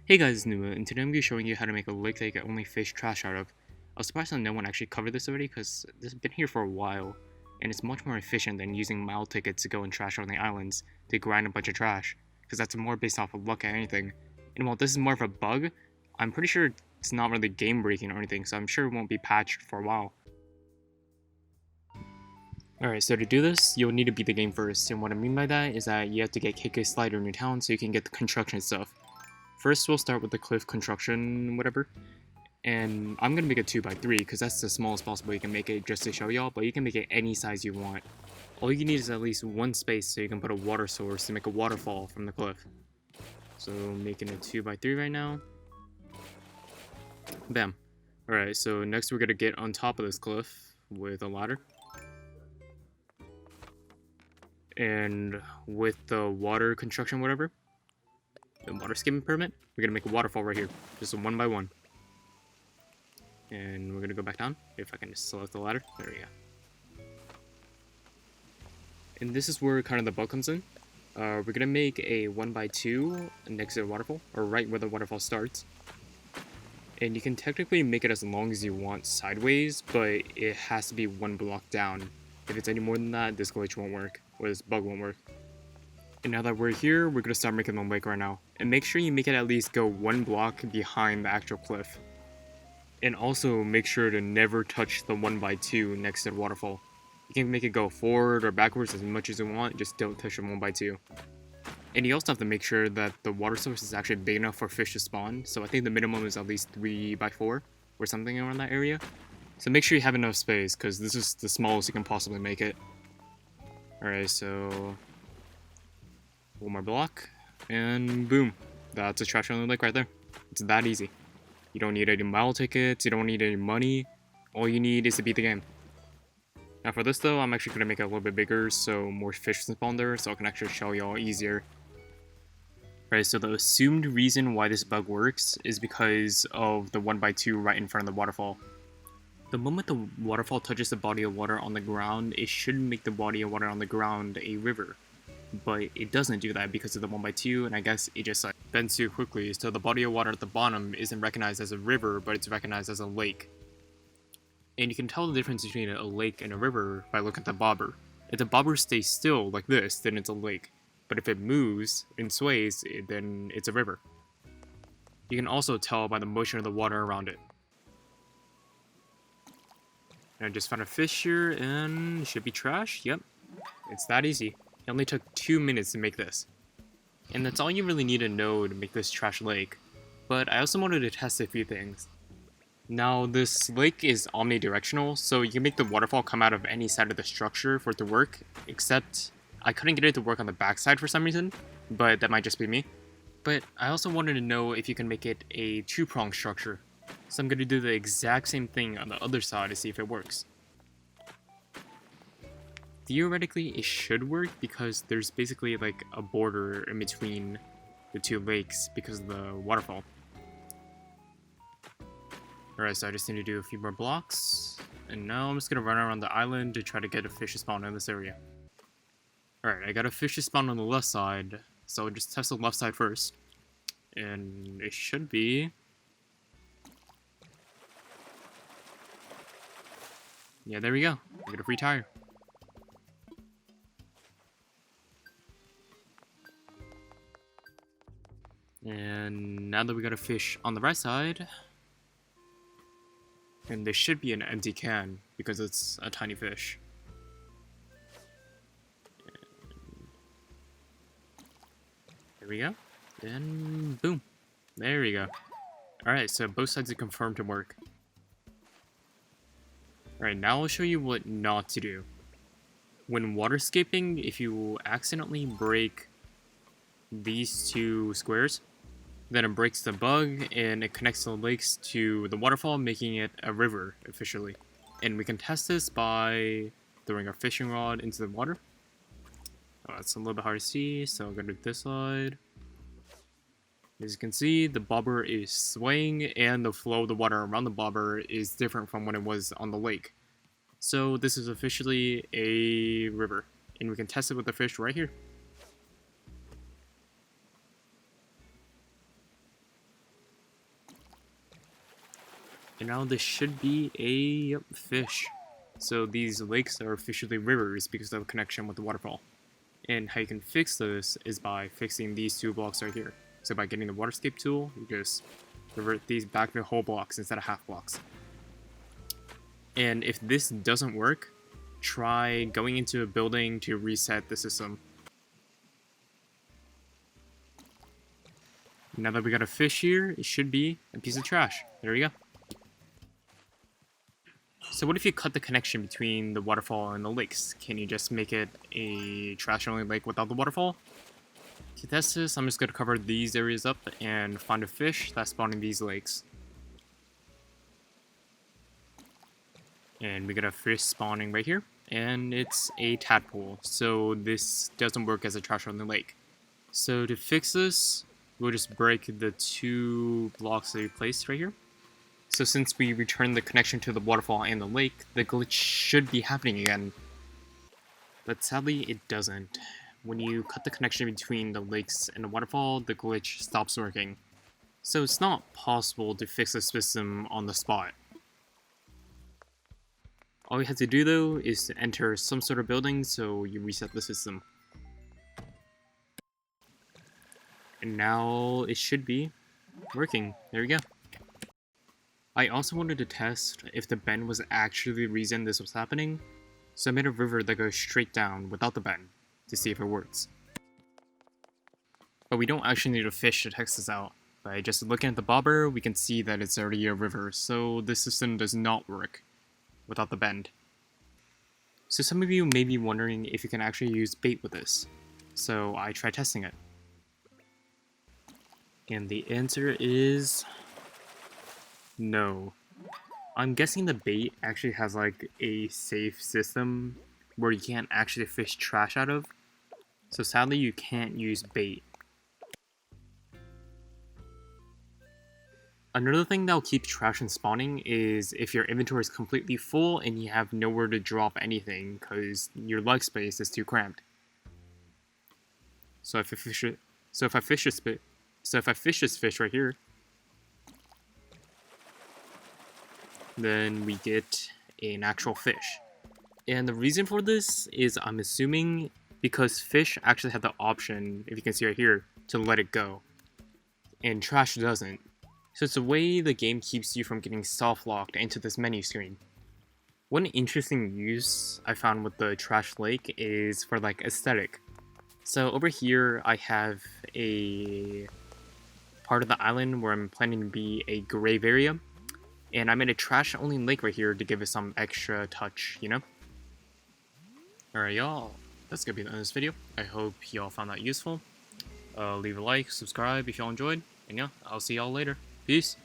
Hey guys, it's Numa, and today I'm going to be showing you how to make a lake that you can only fish trash out of. I was surprised that no one actually covered this already because this has been here for a while, and it's much more efficient than using mile tickets to go and trash on the islands to grind a bunch of trash, because that's more based off of luck and anything. And while this is more of a bug, I'm pretty sure it's not really game breaking or anything, so I'm sure it won't be patched for a while. Alright, so to do this, you'll need to beat the game first, and what I mean by that is that you have to get KK Slider in your town so you can get the construction stuff. First, we'll start with the cliff construction, whatever. And I'm gonna make it 2x3 because that's the smallest possible you can make it just to show y'all, but you can make it any size you want. All you need is at least one space so you can put a water source to make a waterfall from the cliff. So making it 2x3 right now. Bam. Alright, so next we're gonna get on top of this cliff with a ladder. And with the water construction, whatever, the water skimming permit, we're gonna make a waterfall right here, just a 1x1. And we're gonna go back down. If I can just select the ladder, there we go. And this is where kind of the bug comes in. We're gonna make a 1x2 next to the waterfall, or right where the waterfall starts. And you can technically make it as long as you want sideways, but it has to be one block down. If it's any more than that, this glitch won't work, or this bug won't work. And now that we're here, we're going to start making the lake right now. And make sure you make it at least go one block behind the actual cliff. And also make sure to never touch the 1x2 next to the waterfall. You can make it go forward or backwards as much as you want, just don't touch the 1x2. And you also have to make sure that the water source is actually big enough for fish to spawn. So I think the minimum is at least 3x4 or something around that area. So make sure you have enough space because this is the smallest you can possibly make it. Alright, so one more block, and boom. That's a trash only lake right there. It's that easy. You don't need any mile tickets, you don't need any money. All you need is to beat the game. Now for this though, I'm actually going to make it a little bit bigger so more fish can spawn there, so I can actually show y'all easier. Right, so the assumed reason why this bug works is because of the 1x2 right in front of the waterfall. The moment the waterfall touches the body of water on the ground, it should make the body of water on the ground a river. But it doesn't do that because of the 1x2, and I guess it just bends too quickly, so the body of water at the bottom isn't recognized as a river, but it's recognized as a lake. And you can tell the difference between a lake and a river by looking at the bobber. If the bobber stays still like this, then it's a lake. But if it moves and sways, then it's a river. You can also tell by the motion of the water around it. And I just found a fish here, and it should be trash. Yep, it's that easy. It only took 2 minutes to make this. And that's all you really need to know to make this trash lake. But I also wanted to test a few things. Now, this lake is omnidirectional, so you can make the waterfall come out of any side of the structure for it to work, except I couldn't get it to work on the backside for some reason, but that might just be me. But I also wanted to know if you can make it a two-pronged structure. So I'm going to do the exact same thing on the other side to see if it works. Theoretically, it should work because there's basically like a border in between the two lakes because of the waterfall. Alright, so I just need to do a few more blocks. And now I'm just going to run around the island to try to get a fish to spawn in this area. Alright, I got a fish to spawn on the left side, so I'll just test the left side first. And it should be... yeah, there we go. I get a free tire. And now that we got a fish on the right side, and there should be an empty can because it's a tiny fish. And there we go. And boom. There we go. Alright, so both sides are confirmed to work. Alright, now I'll show you what not to do. When waterscaping, if you accidentally break these two squares, then it breaks the bug and it connects the lakes to the waterfall, making it a river officially. And we can test this by throwing our fishing rod into the water. Oh, that's a little bit hard to see, so I'm gonna do this side. As you can see, the bobber is swaying and the flow of the water around the bobber is different from when it was on the lake. So this is officially a river, and we can test it with the fish right here. And now this should be a fish. So these lakes are officially rivers because of the connection with the waterfall. And how you can fix this is by fixing these two blocks right here. So by getting the waterscape tool, you just revert these back to whole blocks instead of half blocks. And if this doesn't work, try going into a building to reset the system. Now that we got a fish here, it should be a piece of trash. There we go. So what if you cut the connection between the waterfall and the lakes? Can you just make it a trash-only lake without the waterfall? To test this, I'm just going to cover these areas up and find a fish that's spawned in these lakes. And we got a fish spawning right here, and it's a tadpole, so this doesn't work as a trash-only lake. So to fix this, we'll just break the two blocks that we placed right here. So since we returned the connection to the waterfall and the lake, the glitch should be happening again. But sadly, it doesn't. When you cut the connection between the lakes and the waterfall, the glitch stops working. So it's not possible to fix the system on the spot. All you have to do though is to enter some sort of building so you reset the system. And now it should be working. There we go. I also wanted to test if the bend was actually the reason this was happening, so I made a river that goes straight down without the bend to see if it works. But we don't actually need a fish to test this out. By just looking at the bobber, we can see that it's already a river, so this system does not work without the bend. So some of you may be wondering if you can actually use bait with this, so I tried testing it. And the answer is no. I'm guessing the bait actually has like a safe system where you can't actually fish trash out of. So sadly you can't use bait. Another thing that'll keep trash from spawning is if your inventory is completely full and you have nowhere to drop anything because your leg space is too cramped. So if I fish this fish right here, then we get an actual fish. And the reason for this is I'm assuming because fish actually have the option, if you can see right here, to let it go. And trash doesn't. So it's a way the game keeps you from getting soft locked into this menu screen. One interesting use I found with the trash lake is for like aesthetic. So over here I have a part of the island where I'm planning to be a grave area. And I made a trash only lake right here to give it some extra touch, you know? Alright y'all, that's gonna be the end of this video. I hope y'all found that useful. Leave a like, subscribe if y'all enjoyed, and yeah, I'll see y'all later. Peace!